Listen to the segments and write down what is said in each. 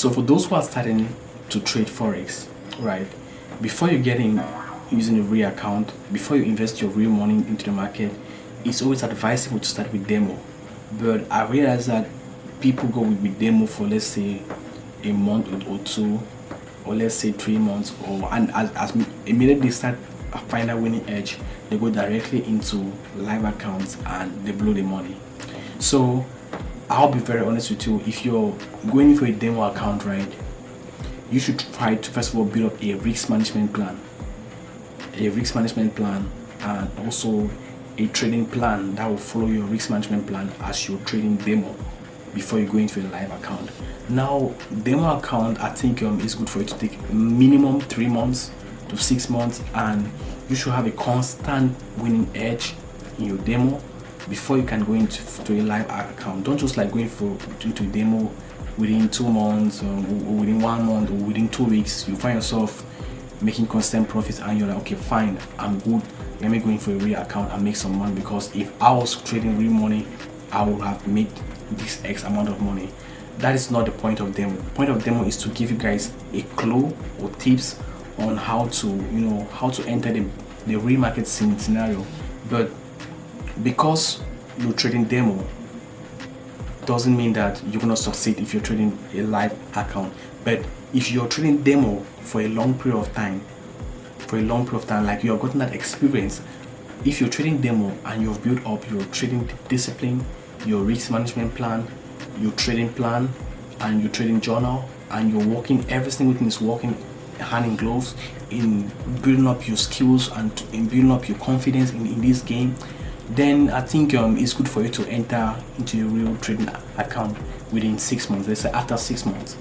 So for those who are starting to trade Forex, right, before you get in using a real account, before you invest your real money into the market, it's always advisable to start with demo. But I realize that people go with demo for, let's say, a month or two, or let's say 3 months, and as immediately they start find a winning edge, they go directly into live accounts and they blow the money. So I'll be very honest with you, if you're going for a demo account, right, you should try to first of all build up a risk management plan, and also a trading plan that will follow your risk management plan as you're trading demo before you go into a live account. Now, demo account, I think is good for you to take minimum 3 months to 6 months, and you should have a constant winning edge in your demo before you can go into a live account. Don't just like going into a demo within 2 months, or within 1 month, or within 2 weeks. You find yourself making constant profits and you're like, okay, fine, I'm good, let me go in for a real account and make some money, because if I was trading real money, I would have made this X amount of money. That is not the point of demo. The point of demo is to give you guys a clue or tips on how to enter the real market scenario. But because you're trading demo doesn't mean that you're gonna succeed if you're trading a live account. But if you're trading demo for a long period of time, like you have gotten that experience, if you're trading demo and you've built up your trading discipline, your risk management plan, your trading plan, and your trading journal, and you're working, every single thing is working hand in gloves in building up your skills and in building up your confidence in this game, then I think it's good for you to enter into a real trading account within 6 months, let's say after 6 months.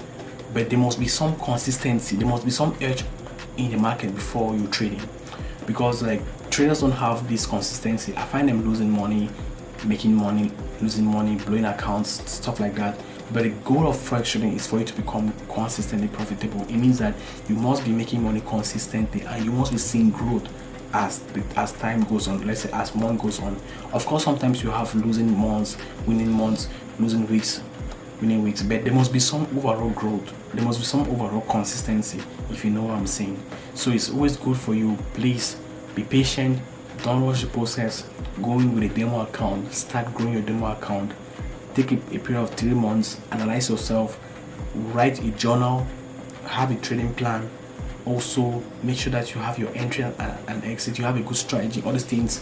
But there must be some consistency, there must be some edge in the market before you're trading, because like traders don't have this consistency. I find them losing money, making money, losing money, blowing accounts, stuff like that. But the goal of Forex trading is for you to become consistently profitable. It means that you must be making money consistently, and you must be seeing growth as time goes on, let's say as month goes on. Of course, sometimes you have losing months, winning months, losing weeks, winning weeks, but there must be some overall growth, there must be some overall consistency, if you know what I'm saying. So it's always good for you, please be patient, don't rush the process. Go in with a demo account, start growing your demo account, take a period of 3 months, analyze yourself, write a journal, have a trading plan. Also make sure that you have your entry and exit, you have a good strategy, all these things.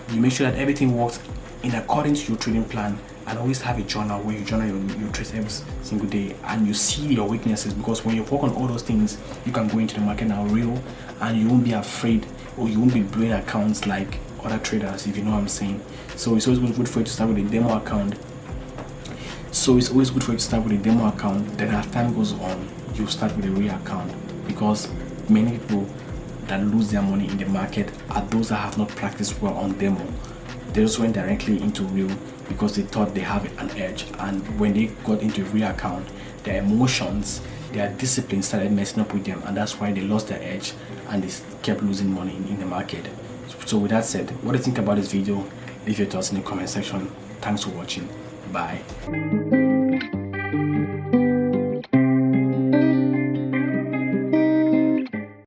You make sure that everything works in accordance to your trading plan, and always have a journal where you journal your trades every single day, and you see your weaknesses, because when you work on all those things, you can go into the market now real, and you won't be afraid, or you won't be blowing accounts like other traders, if you know what I'm saying. So it's always good for you to start with a demo account. Then as time goes on, you start with a real account, because many people that lose their money in the market are those that have not practiced well on demo. They just went directly into real because they thought they have an edge, and when they got into a real account, their emotions, their discipline started messing up with them, and that's why they lost their edge and they kept losing money in the market. So with that said, what do you think about this video? Leave your thoughts in the comment section. Thanks for watching. Bye.